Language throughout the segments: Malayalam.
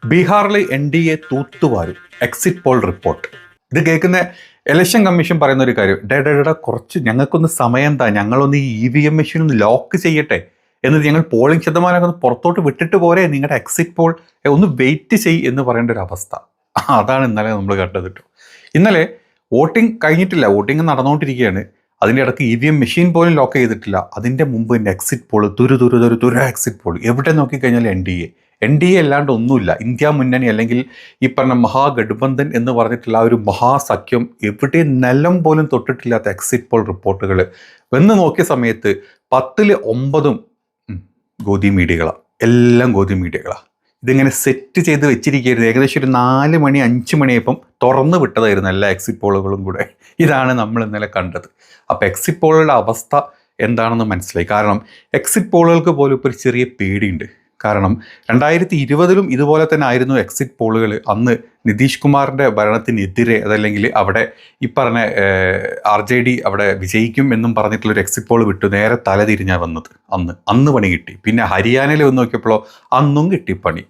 ബീഹാറിൽ NDA തൂത്തുവാരും എക്സിറ്റ് പോൾ റിപ്പോർട്ട്. ഇത് കേൾക്കുന്ന ഇലക്ഷൻ കമ്മീഷൻ പറയുന്ന ഒരു കാര്യം, കുറച്ച് ഞങ്ങൾക്കൊന്ന് സമയം താ, ഞങ്ങളൊന്ന് ഈ EVM മെഷീൻ ഒന്ന് ലോക്ക് ചെയ്യട്ടെ, എന്നിട്ട് ഞങ്ങൾ പോളിംഗ് ശതമാനമൊക്കെ ഒന്ന് പുറത്തോട്ട് വിട്ടിട്ട് പോരെ, നിങ്ങളുടെ എക്സിറ്റ് പോൾ ഒന്ന് വെയിറ്റ് ചെയ്യ് എന്ന് പറയേണ്ട ഒരു അവസ്ഥ. അതാണ് ഇന്നലെ നമ്മൾ കണ്ടത് കേട്ടോ. ഇന്നലെ വോട്ടിംഗ് കഴിഞ്ഞിട്ടില്ല, വോട്ടിംഗ് നടന്നുകൊണ്ടിരിക്കുകയാണ്. അതിൻ്റെ ഇടയ്ക്ക് EVM മെഷീൻ പോലും ലോക്ക് ചെയ്തിട്ടില്ല. അതിൻ്റെ മുമ്പ് തന്നെ എക്സിറ്റ് പോൾ തുരു എക്സിറ്റ് പോൾ. എവിടെ നോക്കിക്കഴിഞ്ഞാൽ NDA അല്ലാണ്ട് ഒന്നുമില്ല. ഇന്ത്യ മുന്നണി അല്ലെങ്കിൽ ഈ പറഞ്ഞ മഹാഗഡ്ബന്ധൻ എന്ന് പറഞ്ഞിട്ടുള്ള ഒരു മഹാസഖ്യം എവിടെ നിലം പോലും തൊട്ടിട്ടില്ലാത്ത എക്സിറ്റ് പോൾ റിപ്പോർട്ടുകൾ വന്ന് നോക്കിയ സമയത്ത് 10ൽ 9 ഗോദി മീഡിയകളാണ്, എല്ലാം ഗോദി മീഡിയകളാണ്. ഇതിങ്ങനെ സെറ്റ് ചെയ്ത് വെച്ചിരിക്കുകയായിരുന്നു. ഏകദേശം ഒരു 4 മണി 5 മണിയപ്പം തുറന്നു വിട്ടതായിരുന്നു എല്ലാ എക്സിറ്റ് പോളുകളും കൂടെ. ഇതാണ് നമ്മൾ ഇന്നലെ കണ്ടത്. അപ്പോൾ എക്സിറ്റ് പോളുകളുടെ അവസ്ഥ എന്താണെന്ന് മനസ്സിലായി. കാരണം എക്സിറ്റ് പോളുകൾക്ക് പോലും ഇപ്പോൾ ഒരു ചെറിയ പേടിയുണ്ട്. കാരണം 2020 ഇതുപോലെ തന്നെ ആയിരുന്നു എക്സിറ്റ് പോളുകൾ. അന്ന് നിതീഷ് കുമാറിൻ്റെ ഭരണത്തിനെതിരെ, അതല്ലെങ്കിൽ അവിടെ ഈ പറഞ്ഞ RJD അവിടെ വിജയിക്കും എന്നും പറഞ്ഞിട്ടുള്ളൊരു എക്സിറ്റ് പോൾ വിട്ടു നേരെ തലതിരിഞ്ഞാണ് വന്നത്. അന്ന് പണി കിട്ടി. പിന്നെ ഹരിയാനയിൽ വന്ന് നോക്കിയപ്പോഴോ അന്നും കിട്ടി പണി.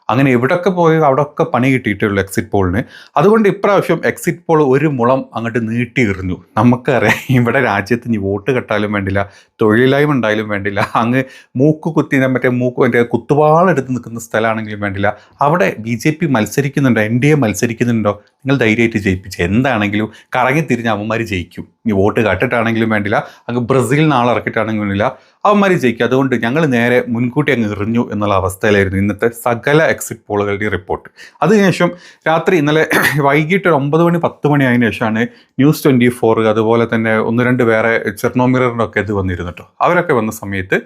അങ്ങനെ എവിടെയൊക്കെ പോയോ അവിടെയൊക്കെ പണി കിട്ടിയിട്ടുള്ളൂ എക്സിറ്റ് പോളിന്. അതുകൊണ്ട് ഇപ്രാവശ്യം എക്സിറ്റ് പോൾ ഒരു മുളം അങ്ങോട്ട് നീട്ടി എറിഞ്ഞു. നമുക്കറിയാം, ഇവിടെ രാജ്യത്ത് ഇനി വോട്ട് കെട്ടാലും വേണ്ടില്ല, തൊഴിലില്ലായ്മ ഉണ്ടായാലും വേണ്ടില്ല, അങ്ങ് മറ്റേ കുത്തുവാളെടുത്ത് നിൽക്കുന്ന സ്ഥലമാണെങ്കിലും വേണ്ടില്ല, അവിടെ BJP മത്സരിക്കുന്നുണ്ടോ, NDA മത്സരിക്കുന്നുണ്ടോ, നിങ്ങൾ ധൈര്യമായിട്ട് ജയിപ്പിച്ച് എന്താണെങ്കിലും കറങ്ങി തിരിഞ്ഞ് അവന്മാർ ജയിക്കും. ഇനി വോട്ട് കട്ടിട്ടാണെങ്കിലും വേണ്ടില്ല, അങ്ങ് ബ്രസീലിൽ നാളെ ഇറക്കിയിട്ടാണെങ്കിലും വേണ്ടില്ല, അവന്മാർ ജയിക്കും. അതുകൊണ്ട് ഞങ്ങൾ നേരെ മുൻകൂട്ടി അങ്ങ് എറിഞ്ഞു എന്നുള്ള അവസ്ഥയിലായിരുന്നു ഇന്നത്തെ സകല എക്സിറ്റ് പോളുകളുടെ റിപ്പോർട്ട്. അതിനുശേഷം രാത്രി ഇന്നലെ വൈകിട്ട് 9 മണി 10 മണി ആയതിനു ശേഷമാണ് News 24, അതുപോലെ തന്നെ 1-2 വേറെ ചെർണോമിററിൻ്റെ ഒക്കെ ഇത് വന്നിരുന്നു കേട്ടോ. അവരൊക്കെ വന്ന സമയത്ത്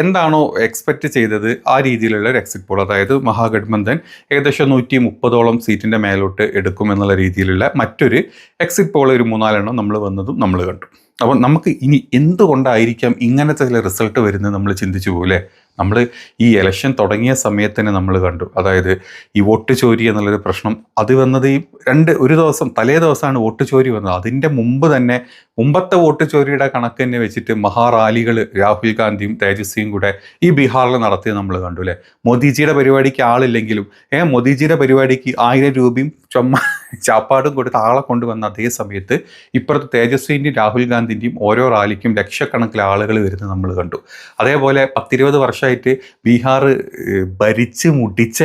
എന്താണോ എക്സ്പെക്റ്റ് ചെയ്തത് ആ രീതിയിലുള്ള ഒരു എക്സിറ്റ് പോൾ, അതായത് മഹാഗഡ്ബന്ധൻ ഏകദേശം 130ഓളം സീറ്റിൻ്റെ മേലോട്ട് എടുക്കും എന്നുള്ള രീതിയിലുള്ള മറ്റൊരു എക്സിറ്റ് പോൾ ഒരു 3-4 നമ്മൾ വന്നതും നമ്മൾ കണ്ടു. അപ്പോൾ നമുക്ക് ഇനി എന്തുകൊണ്ടായിരിക്കാം ഇങ്ങനത്തെ ചില റിസൾട്ട് വരുന്നത് നമ്മൾ ചിന്തിച്ചു പോകില്ലേ. നമ്മൾ ഈ ഇലക്ഷൻ തുടങ്ങിയ സമയത്ത് തന്നെ നമ്മൾ കണ്ടു, അതായത് ഈ വോട്ട് ചോരി എന്നുള്ളൊരു പ്രശ്നം അത് വന്നത് ഈ ഒരു ദിവസം തലേ ദിവസമാണ് വോട്ട് ചോരി വന്നത്. അതിൻ്റെ മുമ്പ് തന്നെ മുമ്പത്തെ വോട്ട് ചോരിയുടെ കണക്ക് തന്നെ വെച്ചിട്ട് മഹാറാലികൾ രാഹുൽ ഗാന്ധിയും തേജസ്വിയും കൂടെ ഈ ബീഹാറിൽ നടത്തിയത് നമ്മൾ കണ്ടു അല്ലേ. മോദിജിയുടെ പരിപാടിക്ക് ആളില്ലെങ്കിലും മോദിജിയുടെ പരിപാടിക്ക് 1000 രൂപയും ചാപ്പാടും കൊടുത്ത് ആളെ കൊണ്ടുവന്ന അതേ സമയത്ത് ഇപ്പുറത്ത് തേജസ്വിൻ്റെയും രാഹുൽ ഗാന്ധിൻ്റെയും ഓരോ റാലിക്കും ലക്ഷക്കണക്കിന് ആളുകൾ വരുന്നത് നമ്മൾ കണ്ടു. അതേപോലെ 10-20 വർഷമായിട്ട് ബീഹാർ ഭരിച്ച് മുടിച്ച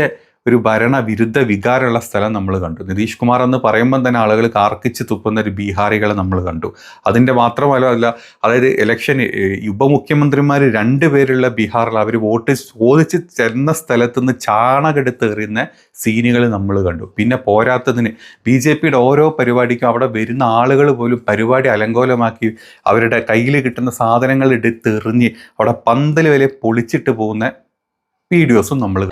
ഒരു ഭരണവിരുദ്ധ വികാരമുള്ള സ്ഥലം നമ്മൾ കണ്ടു. നിതീഷ് കുമാർ എന്ന് പറയുമ്പം തന്നെ ആളുകൾ കാർക്കിച്ച് തുപ്പുന്ന ഒരു ബീഹാറികളെ നമ്മൾ കണ്ടു. അതിൻ്റെ മാത്രമല്ല, അതായത് ഇലക്ഷന് ഉപമുഖ്യമന്ത്രിമാർ 2 പേരുള്ള ബീഹാറിൽ അവർ വോട്ട് ചോദിച്ച് ചെന്ന സ്ഥലത്തുനിന്ന് ചാണകെടുത്ത് എറിയുന്ന സീനുകൾ നമ്മൾ കണ്ടു. പിന്നെ പോരാത്തതിന് BJPയുടെ ഓരോ പരിപാടിക്കും അവിടെ വരുന്ന ആളുകൾ പോലും പരിപാടി അലങ്കോലമാക്കി അവരുടെ കയ്യിൽ കിട്ടുന്ന സാധനങ്ങൾ എടുത്ത് എറിഞ്ഞ് അവിടെ പന്തൽ വരെ പൊളിച്ചിട്ട് പോകുന്ന വീഡിയോസും നമ്മൾ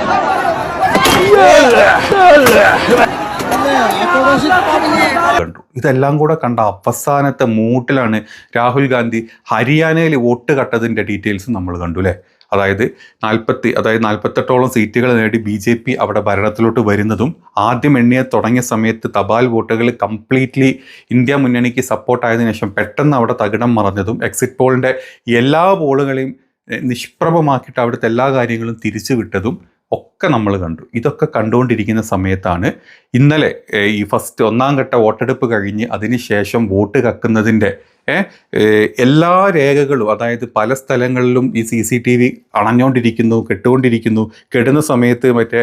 കണ്ടു. ഇതെല്ലാം കൂടെ കണ്ട അവസാനത്തെ മൂട്ടിലാണ് രാഹുൽ ഗാന്ധി ഹരിയാനയിൽ വോട്ട് കട്ടതിൻ്റെ ഡീറ്റെയിൽസ് നമ്മൾ കണ്ടു അല്ലേ. അതായത് 48ഓളം സീറ്റുകൾ നേടി BJP അവിടെ ഭരണത്തിലോട്ട് വരുന്നതും, ആദ്യം എണ്ണിയെ തുടങ്ങിയ സമയത്ത് തപാൽ വോട്ടുകൾ കംപ്ലീറ്റ്ലി ഇന്ത്യ മുന്നണിക്ക് സപ്പോർട്ടായതിനു ശേഷം പെട്ടെന്ന് അവിടെ തകിടം മറഞ്ഞതും, എക്സിറ്റ് പോളിൻ്റെ എല്ലാ പോളുകളെയും നിഷ്പ്രഭമാക്കിയിട്ട് അവിടുത്തെ എല്ലാ കാര്യങ്ങളും തിരിച്ചു വിട്ടതും ഒക്കെ നമ്മൾ കണ്ടു. ഇതൊക്കെ കണ്ടുകൊണ്ടിരിക്കുന്ന സമയത്താണ് ഇന്നലെ ഈ ഒന്നാം ഘട്ട വോട്ടെടുപ്പ് കഴിഞ്ഞ് അതിനുശേഷം വോട്ട് കക്കുന്നതിൻ്റെ എല്ലാ രേഖകളും, അതായത് പല സ്ഥലങ്ങളിലും ഈ CCTV അണഞ്ഞുകൊണ്ടിരിക്കുന്നു, കെടുന്ന സമയത്ത് മറ്റേ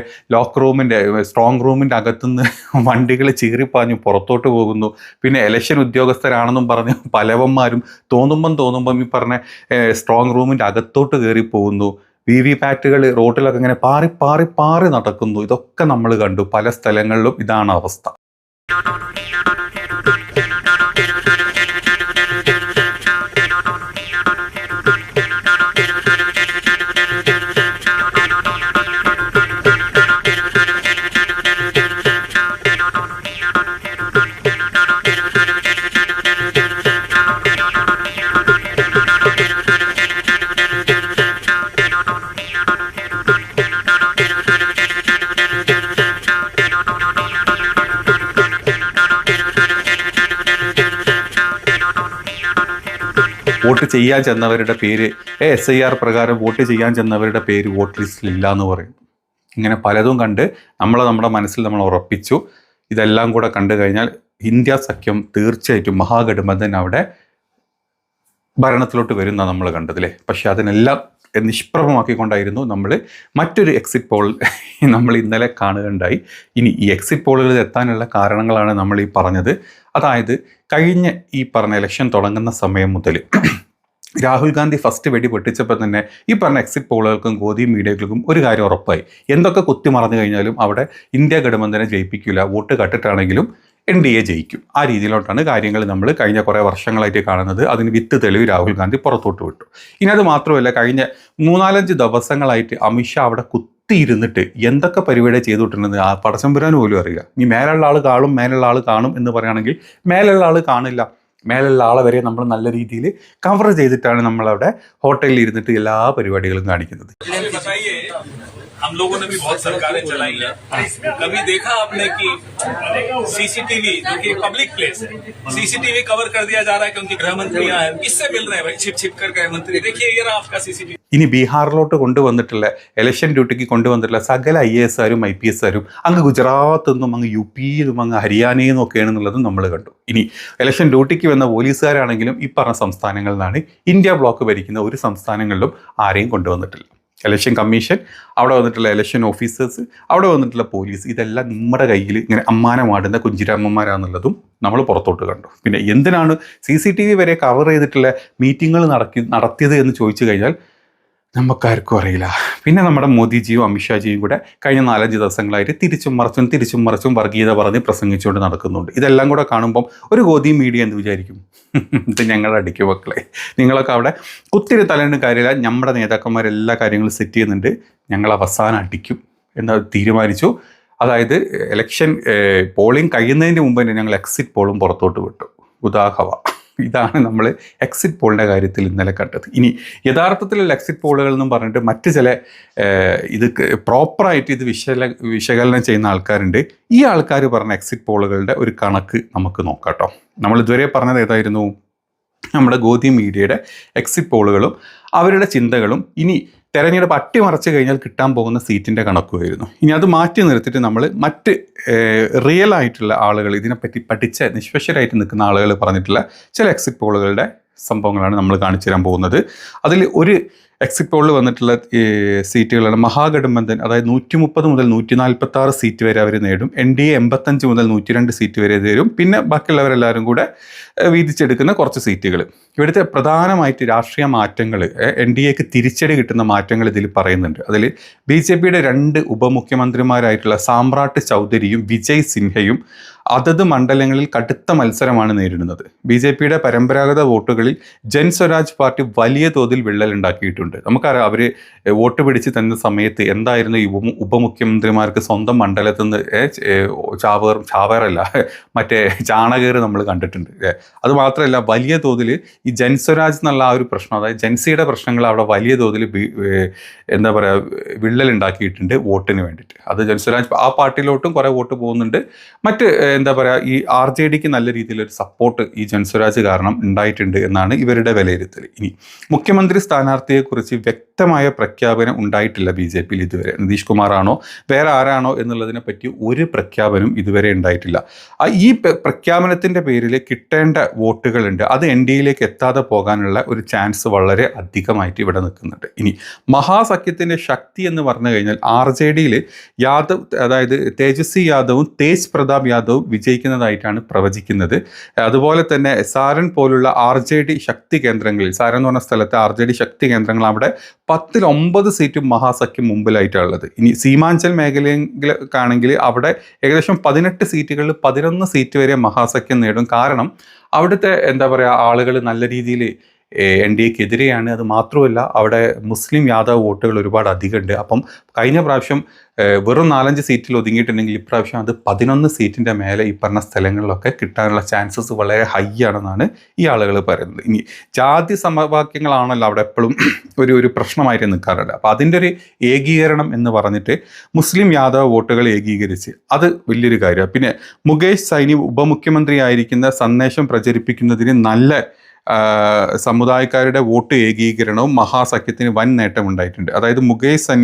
സ്ട്രോങ് റൂമിൻ്റെ അകത്തുനിന്ന് വണ്ടികൾ ചീറിപ്പാഞ്ഞു പുറത്തോട്ട് പോകുന്നു. പിന്നെ ഇലക്ഷൻ ഉദ്യോഗസ്ഥരാണെന്നും പറഞ്ഞ് പലവന്മാരും തോന്നുമ്പം ഈ പറഞ്ഞ സ്ട്രോങ് റൂമിൻ്റെ അകത്തോട്ട് കയറി പോകുന്നു. VVPATകൾ റോട്ടിലൊക്കെ ഇങ്ങനെ പാറി നടക്കുന്നു. ഇതൊക്കെ നമ്മൾ കണ്ടു. പല സ്ഥലങ്ങളിലും ഇതാണ് അവസ്ഥ. വോട്ട് ചെയ്യാൻ ചെന്നവരുടെ പേര് SIR പ്രകാരം വോട്ട് ചെയ്യാൻ ചെന്നവരുടെ പേര് വോട്ട് ലിസ്റ്റിൽ ഇല്ല എന്ന് പറയും. ഇങ്ങനെ പലതും കണ്ട് നമ്മുടെ മനസ്സിൽ നമ്മൾ ഉറപ്പിച്ചു. ഇതെല്ലാം കൂടെ കണ്ടു കഴിഞ്ഞാൽ ഇന്ത്യ സഖ്യം തീർച്ചയായിട്ടും മഹാഗഠബന്ധൻ അവിടെ ഭരണത്തിലോട്ട് വരുന്ന നമ്മൾ കണ്ടതില്ലേ. പക്ഷെ അതിനെല്ലാം നിഷ്പ്രഭമാക്കിക്കൊണ്ടായിരുന്നു നമ്മൾ മറ്റൊരു എക്സിറ്റ് പോൾ നമ്മൾ ഇന്നലെ കാണുകയുണ്ടായി. ഇനി ഈ എക്സിറ്റ് പോളുകളിൽ എത്താനുള്ള കാരണങ്ങളാണ് നമ്മൾ ഈ പറഞ്ഞത്. അതായത് കഴിഞ്ഞ ഈ പറഞ്ഞ ഇലക്ഷൻ തുടങ്ങുന്ന സമയം മുതൽ രാഹുൽ ഗാന്ധി ഫസ്റ്റ് വെടി പൊട്ടിച്ചപ്പോൾ തന്നെ ഈ പറഞ്ഞ എക്സിറ്റ് പോളുകൾക്കും ഗോദി മീഡിയകൾക്കും ഒരു കാര്യം ഉറപ്പായി. എന്തൊക്കെ കുത്തി മറന്നു കഴിഞ്ഞാലും അവിടെ ഇന്ത്യ ഗഠബന്ധനെ ജയിപ്പിക്കില്ല, വോട്ട് കട്ടിട്ടാണെങ്കിലും NDA ജയിക്കും. ആ രീതിയിലോട്ടാണ് കാര്യങ്ങൾ നമ്മൾ കഴിഞ്ഞ കുറേ വർഷങ്ങളായിട്ട് കാണുന്നത്. അതിന് വിത്ത് തെളിവ് രാഹുൽ ഗാന്ധി പുറത്തോട്ട് വിട്ടു. ഇനി അത് മാത്രമല്ല, കഴിഞ്ഞ 3-4 ദിവസങ്ങളായിട്ട് അമിത്ഷാ അവിടെ കുത്തിയിരുന്നിട്ട് എന്തൊക്കെ പരിപാടി ചെയ്തുകൊണ്ടിരുന്നത് ആ പടച്ചമ്പുരാൻ പോലും അറിയില്ല. ഇനി മേലുള്ള ആൾ കാണും, മേലുള്ള ആൾ കാണും എന്ന് പറയുകയാണെങ്കിൽ മേലുള്ള ആൾ കാണില്ല. മേലുള്ള ആളെ വരെ നമ്മൾ നല്ല രീതിയിൽ കവർ ചെയ്തിട്ടാണ് നമ്മളവിടെ ഹോട്ടലിൽ ഇരുന്നിട്ട് എല്ലാ പരിപാടികളും കാണിക്കുന്നത്. हम लोगों ने भी बहुत सरकारें चलाई है. कभी देखा आपने कि सीसीटीवी, जो कि पब्लिक प्लेस है, सीसीटीवी कवर कर दिया जा रहा है कि उनकी गृह मंत्री यहाँ है, किससे मिल रहे हैं भाई? छिप छिप कर गृह मंत्री, देखिए ये रहा आपका सीसीटीवी. ഇനി ബീഹാറിലോട്ട് കൊണ്ടുവന്നിട്ടുള്ള ഇലക്ഷൻ ഡ്യൂട്ടിക്ക് കൊണ്ടുവന്നിട്ടുള്ള സകല IAS IPS അങ്ങ് ഗുജറാത്തിൽ നിന്നും അങ്ങ് UP നിന്നും അങ്ങ് ഹരിയാനയിൽ നിന്നും ഒക്കെയാണെന്നുള്ളതും നമ്മൾ കണ്ടു. ഇനി ഇലക്ഷൻ ഡ്യൂട്ടിക്ക് വന്ന പോലീസുകാരാണെങ്കിലും ഈ പറഞ്ഞ സംസ്ഥാനങ്ങളിൽ നിന്നാണ്. ഇന്ത്യ ബ്ലോക്ക് ഭരിക്കുന്ന ഒരു സംസ്ഥാനങ്ങളിലും ആരെയും കൊണ്ടുവന്നിട്ടില്ല. ഇലക്ഷൻ കമ്മീഷൻ, അവിടെ വന്നിട്ടുള്ള ഇലക്ഷൻ ഓഫീസേഴ്സ്, അവിടെ വന്നിട്ടുള്ള പോലീസ്, ഇതെല്ലാം നമ്മുടെ കയ്യിൽ ഇങ്ങനെ അമ്മാനമാടുന്ന കുഞ്ചിരമ്മമാരാന്നുള്ളതും നമ്മൾ പുറത്തോട്ട് കണ്ടു. പിന്നെ എന്തിനാണ് CCTV വരെ കവർ ചെയ്തിട്ടുള്ള മീറ്റിങ്ങുകൾ നടത്തിയത് എന്ന് ചോദിച്ചു കഴിഞ്ഞാൽ നമുക്കാർക്കും അറിയില്ല. പിന്നെ നമ്മുടെ മോദിജിയും അമിത്ഷാജിയും കൂടെ കഴിഞ്ഞ 4-5 ദിവസങ്ങളായിട്ട് തിരിച്ചും മറിച്ചും വർഗീയത പറഞ്ഞ് പ്രസംഗിച്ചുകൊണ്ട് നടക്കുന്നുണ്ട്. ഇതെല്ലാം കൂടെ കാണുമ്പം ഒരു ഗോദി മീഡിയ എന്ന് വിചാരിക്കും, ഇത് ഞങ്ങളുടെ അടിക്കും മക്കളെ, നിങ്ങളൊക്കെ അവിടെ കുത്തിരി തലേണ്ട കാര്യമില്ല, നമ്മുടെ നേതാക്കന്മാരെല്ലാ കാര്യങ്ങളും സെറ്റ് ചെയ്യുന്നുണ്ട്, ഞങ്ങൾ അവസാനം അടിക്കും എന്ന് തീരുമാനിച്ചു. അതായത് ഇലക്ഷൻ പോളിംഗ് കഴിയുന്നതിന് മുമ്പ് തന്നെ ഞങ്ങൾ എക്സിറ്റ് പോളും പുറത്തോട്ട് വിട്ടു. ഉദാഹവ ഇതാണ് നമ്മൾ എക്സിറ്റ് പോളിൻ്റെ കാര്യത്തിൽ ഇന്നലെ കണ്ടത്. ഇനി യഥാർത്ഥത്തിലുള്ള എക്സിറ്റ് പോളുകൾ എന്നും പറഞ്ഞിട്ട് മറ്റ് ചില ഇത് പ്രോപ്പറായിട്ട് ഇത് വിശകലനം ചെയ്യുന്ന ആൾക്കാരുണ്ട്. ഈ ആൾക്കാർ പറഞ്ഞ എക്സിറ്റ് പോളുകളുടെ ഒരു കണക്ക് നമുക്ക് നോക്കാം കേട്ടോ. നമ്മൾ ഇതുവരെ പറഞ്ഞത് ഏതായിരുന്നു? നമ്മുടെ ഗോദി മീഡിയയുടെ എക്സിറ്റ് പോളുകളും അവരുടെ ചിന്തകളും ഇനി തെരഞ്ഞെടുപ്പ് അട്ടിമറിച്ച് കഴിഞ്ഞാൽ കിട്ടാൻ പോകുന്ന സീറ്റിൻ്റെ കണക്കുമായിരുന്നു. ഇനി അത് മാറ്റി നിർത്തിയിട്ട് നമ്മൾ മറ്റ് റിയൽ ആയിട്ടുള്ള ആളുകൾ, ഇതിനെപ്പറ്റി പഠിച്ച നിഷ്പക്ഷരായിട്ട് നിൽക്കുന്ന ആളുകൾ പറഞ്ഞിട്ടുള്ള ചില എക്സിറ്റ് പോളുകളുടെ സംഭവങ്ങളാണ് നമ്മൾ കാണിച്ചു തരാൻ പോകുന്നത്. അതിൽ ഒരു എക്സിറ്റ് പോളിൽ വന്നിട്ടുള്ള സീറ്റുകളാണ് മഹാഗഠബന്ധൻ, അതായത് 130 മുതൽ 146 സീറ്റ് വരെ അവർ നേടും. NDA 85 മുതൽ 102 സീറ്റ് വരെ നേടും. പിന്നെ ബാക്കിയുള്ളവരെല്ലാവരും കൂടെ വീതിച്ചെടുക്കുന്ന കുറച്ച് സീറ്റുകൾ. ഇവിടുത്തെ പ്രധാനമായിട്ട് രാഷ്ട്രീയ മാറ്റങ്ങൾ, NDAക്ക് തിരിച്ചടി കിട്ടുന്ന മാറ്റങ്ങൾ ഇതിൽ പറയുന്നുണ്ട്. അതിൽ BJPയുടെ 2 ഉപമുഖ്യമന്ത്രിമാരായിട്ടുള്ള സാമ്രാട്ട് ചൗധരിയും വിജയ് സിൻഹയും അതത് മണ്ഡലങ്ങളിൽ കടുത്ത മത്സരമാണ് നേരിടുന്നത്. BJPയുടെ പരമ്പരാഗത വോട്ടുകളിൽ ജൻ സ്വരാജ് പാർട്ടി വലിയ തോതിൽ വിള്ളലുണ്ടാക്കിയിട്ടുണ്ട്. നമുക്കറിയാം, അവർ വോട്ട് പിടിച്ച് തന്ന സമയത്ത് എന്തായിരുന്നു ഈ ഉപമുഖ്യമന്ത്രിമാർക്ക് സ്വന്തം മണ്ഡലത്തിൽ നിന്ന് ചാവേറല്ല മറ്റേ ചാണകേറ് നമ്മൾ കണ്ടിട്ടുണ്ട്. അത് മാത്രമല്ല, വലിയ തോതിൽ ഈ ജൻസ്വരാജ് എന്നുള്ള ആ ഒരു പ്രശ്നം, അതായത് ജൻസിയുടെ പ്രശ്നങ്ങൾ അവിടെ വലിയ തോതിൽ എന്താ പറയുക വിള്ളലുണ്ടാക്കിയിട്ടുണ്ട് വോട്ടിന് വേണ്ടിയിട്ട്. അത് ജൻസ്വരാജ് ആ പാർട്ടിയിലോട്ടും കുറേ വോട്ട് പോകുന്നുണ്ട്. മറ്റ് എന്താ പറയുക ഈ RJDക്ക് നല്ല രീതിയിലൊരു സപ്പോർട്ട് ഈ ജൻസ്വരാജ് കാരണം ഉണ്ടായിട്ടുണ്ട് എന്നാണ് ഇവരുടെ വിലയിരുത്തൽ. ഇനി മുഖ്യമന്ത്രി സ്ഥാനാർത്ഥിയെക്കുറിച്ച് വ്യക്തമായ പ്രഖ്യാപനം ഉണ്ടായിട്ടില്ല BJPയിൽ ഇതുവരെ. നിതീഷ് കുമാറാണോ വേറെ ആരാണോ എന്നുള്ളതിനെ പറ്റി ഒരു പ്രഖ്യാപനം ഇതുവരെ ഉണ്ടായിട്ടില്ല. ഈ പ്രഖ്യാപനത്തിൻ്റെ പേരിൽ കിട്ടേണ്ട വോട്ടുകളുണ്ട്, അത് NDAയിലേക്ക് എത്താതെ പോകാനുള്ള ഒരു ചാൻസ് വളരെ അധികമായിട്ട് ഇവിടെ നിൽക്കുന്നുണ്ട്. ഇനി മഹാസഖ്യത്തിൻ്റെ ശക്തി എന്ന് പറഞ്ഞു കഴിഞ്ഞാൽ RJDയിൽ യാദവ്, അതായത് തേജസ്വി യാദവും തേജ് പ്രതാപ് യാദവും വിജയിക്കുന്നതായിട്ടാണ് പ്രവചിക്കുന്നത്. അതുപോലെ തന്നെ സാരൻ പോലുള്ള RJD ശക്തി കേന്ദ്രങ്ങളിൽ, സാരൻ എന്ന് പറഞ്ഞ സ്ഥലത്തെ RJD ശക്തി കേന്ദ്രങ്ങൾ അവിടെ 10-ൽ 9 സീറ്റും മഹാസഖ്യം മുമ്പിലായിട്ടുള്ളത്. ഇനി സീമാഞ്ചൽ മേഖലയിലാണെങ്കിൽ അവിടെ ഏകദേശം 18 സീറ്റുകളിൽ 11 സീറ്റ് വരെ മഹാസഖ്യം നേടും. കാരണം അവിടുത്തെ എന്താ പറയുക ആളുകൾ നല്ല രീതിയിൽ NDAക്കെതിരെയാണ്. അത് മാത്രമല്ല, അവിടെ മുസ്ലിം യാദവ് വോട്ടുകൾ ഒരുപാട് അധികമുണ്ട്. അപ്പം കഴിഞ്ഞ പ്രാവശ്യം വെറും 4-5 സീറ്റിൽ ഒതുങ്ങിയിട്ടുണ്ടെങ്കിൽ ഇപ്രാവശ്യം അത് 11 സീറ്റിൻ്റെ മേലെ ഈ പറഞ്ഞ സ്ഥലങ്ങളിലൊക്കെ കിട്ടാനുള്ള ചാൻസസ് വളരെ ഹൈ ആണെന്നാണ് ഈ ആളുകൾ പറയുന്നത്. ഇനി ജാതി സമവാക്യങ്ങളാണല്ലോ അവിടെ എപ്പോഴും ഒരു പ്രശ്നമായിട്ട് നിൽക്കാറുണ്ട്. അപ്പോൾ അതിൻ്റെ ഒരു ഏകീകരണം എന്ന് പറഞ്ഞിട്ട് മുസ്ലിം യാദവ് വോട്ടുകൾ ഏകീകരിച്ച് അത് വലിയൊരു കാര്യമാണ്. പിന്നെ മുകേഷ് സൈനി ഉപമുഖ്യമന്ത്രിയായിരിക്കുന്ന സന്ദേശം പ്രചരിപ്പിക്കുന്നതിന് നല്ല സമുദായക്കാരുടെ വോട്ട് ഏകീകരണവും മഹാസഖ്യത്തിന് വൻ നേട്ടമുണ്ടായിട്ടുണ്ട്. അതായത് മുകേഷ്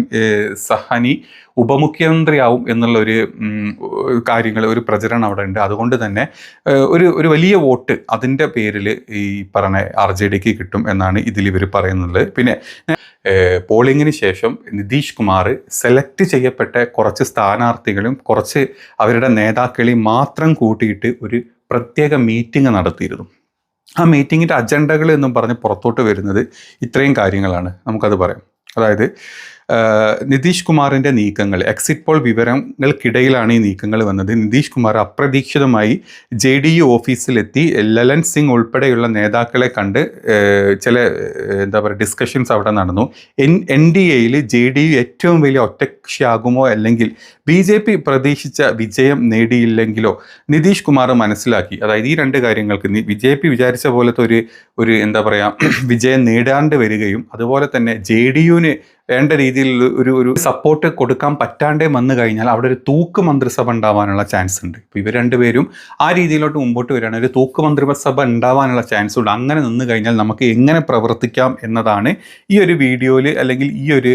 സഹനി ഉപമുഖ്യമന്ത്രിയാവും എന്നുള്ള ഒരു കാര്യങ്ങൾ, ഒരു പ്രചരണം അവിടെ ഉണ്ട്. അതുകൊണ്ട് തന്നെ ഒരു വലിയ വോട്ട് അതിൻ്റെ പേരിൽ ഈ പറഞ്ഞ RJDക്ക് കിട്ടും എന്നാണ് ഇതിൽ ഇവർ പറയുന്നത്. പിന്നെ പോളിങ്ങിന് ശേഷം നിതീഷ് കുമാർ സെലക്ട് ചെയ്യപ്പെട്ട കുറച്ച് സ്ഥാനാർത്ഥികളും കുറച്ച് അവരുടെ നേതാക്കളെയും മാത്രം കൂട്ടിയിട്ട് ഒരു പ്രത്യേക മീറ്റിംഗ് നടത്തിയിരുന്നു. ആ മീറ്റിങ്ങിൻ്റെ അജണ്ടകൾ എന്നും പറഞ്ഞ് പുറത്തോട്ട് വരുന്നത് ഇത്രയും കാര്യങ്ങളാണ്. നമുക്കത് പറയാം. അതായത് നിതീഷ് കുമാറിൻ്റെ നീക്കങ്ങൾ, എക്സിറ്റ് പോൾ വിവരങ്ങൾക്കിടയിലാണ് ഈ നീക്കങ്ങൾ വന്നത്. നിതീഷ് കുമാർ അപ്രതീക്ഷിതമായി JDU ഓഫീസിലെത്തി ലലൻ സിംഗ് ഉൾപ്പെടെയുള്ള നേതാക്കളെ കണ്ട് ചില ഡിസ്കഷൻസ് അവിടെ നടന്നു. NDAയിൽ JDU ഏറ്റവും വലിയ ഒറ്റകക്ഷിയാകുമോ അല്ലെങ്കിൽ BJP പ്രതീക്ഷിച്ച വിജയം നേടിയില്ലെങ്കിലോ നിതീഷ് കുമാർ മനസ്സിലാക്കി. അതായത് ഈ രണ്ട് കാര്യങ്ങൾക്ക് BJP വിചാരിച്ച പോലത്തെ ഒരു വിജയം നേടാണ്ട് വരികയും അതുപോലെ തന്നെ JDUവിന് വേണ്ട രീതിയിൽ ഒരു സപ്പോർട്ട് കൊടുക്കാൻ പറ്റാണ്ടേ വന്നു കഴിഞ്ഞാൽ അവിടെ ഒരു തൂക്ക് മന്ത്രിസഭ ഉണ്ടാവാനുള്ള ചാൻസ് ഉണ്ട്. ഇപ്പോൾ ഇവർ രണ്ടുപേരും ആ രീതിയിലോട്ട് മുമ്പോട്ട് വരികയാണ്. ഒരു തൂക്ക് മന്ത്രിസഭ ഉണ്ടാവാനുള്ള ചാൻസ് ഉണ്ട്. അങ്ങനെ നിന്ന് കഴിഞ്ഞാൽ നമുക്ക് എങ്ങനെ പ്രവർത്തിക്കാം എന്നതാണ് ഈ ഒരു വീഡിയോയിൽ അല്ലെങ്കിൽ ഈ ഒരു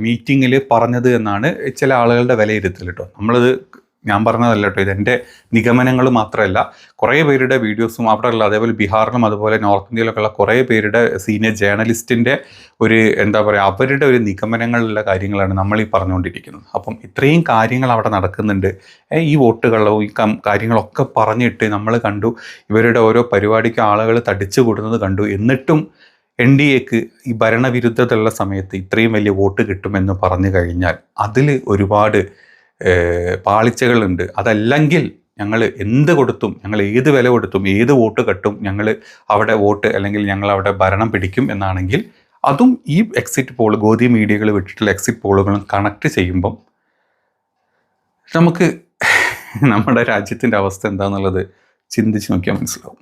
മീറ്റിങ്ങിൽ പറഞ്ഞത് എന്നാണ് ചില ആളുകളുടെ വിലയിരുത്തൽ കേട്ടോ. നമ്മളത് ഞാൻ പറഞ്ഞതല്ല കേട്ടോ, ഇതെൻ്റെ നിഗമനങ്ങൾ മാത്രമല്ല, കുറേ പേരുടെ വീഡിയോസും അവിടെ ഉള്ള, അതേപോലെ ബീഹാറിലും അതുപോലെ നോർത്ത് ഇന്ത്യയിലൊക്കെ ഉള്ള കുറേ പേരുടെ സീനിയർ ജേർണലിസ്റ്റിൻ്റെ അവരുടെ ഒരു നിഗമനങ്ങളിലുള്ള കാര്യങ്ങളാണ് നമ്മൾ ഈ പറഞ്ഞുകൊണ്ടിരിക്കുന്നത്. അപ്പം ഇത്രയും കാര്യങ്ങൾ അവിടെ നടക്കുന്നുണ്ട്. ഈ വോട്ടുകളോ ഈ കാര്യങ്ങളൊക്കെ പറഞ്ഞിട്ട് നമ്മൾ കണ്ടു, ഇവരുടെ ഓരോ പരിപാടിക്ക് ആളുകൾ തടിച്ചു കൂടുന്നത് കണ്ടു. എന്നിട്ടും NDAക്ക് ഈ ഭരണവിരുദ്ധതയുള്ള സമയത്ത് ഇത്രയും വലിയ വോട്ട് കിട്ടുമെന്ന് പറഞ്ഞു കഴിഞ്ഞാൽ അതിൽ ഒരുപാട് പാളിച്ചകളുണ്ട്. അതല്ലെങ്കിൽ ഞങ്ങൾ എന്ത് കൊടുത്തും, ഞങ്ങൾ ഏത് വില കൊടുത്തും, ഏത് വോട്ട് കെട്ടും, ഞങ്ങൾ അവിടെ വോട്ട് അല്ലെങ്കിൽ ഞങ്ങൾ അവിടെ ഭരണം പിടിക്കും എന്നാണെങ്കിൽ അതും ഈ എക്സിറ്റ് പോൾ, ഗോദി മീഡിയകൾ വിട്ടിട്ടുള്ള എക്സിറ്റ് പോളുകളും കണക്ട് ചെയ്യുമ്പം നമുക്ക് നമ്മുടെ രാജ്യത്തിൻ്റെ അവസ്ഥ എന്താണെന്നുള്ളത് ചിന്തിച്ച് നോക്കിയാൽ മനസ്സിലാവും.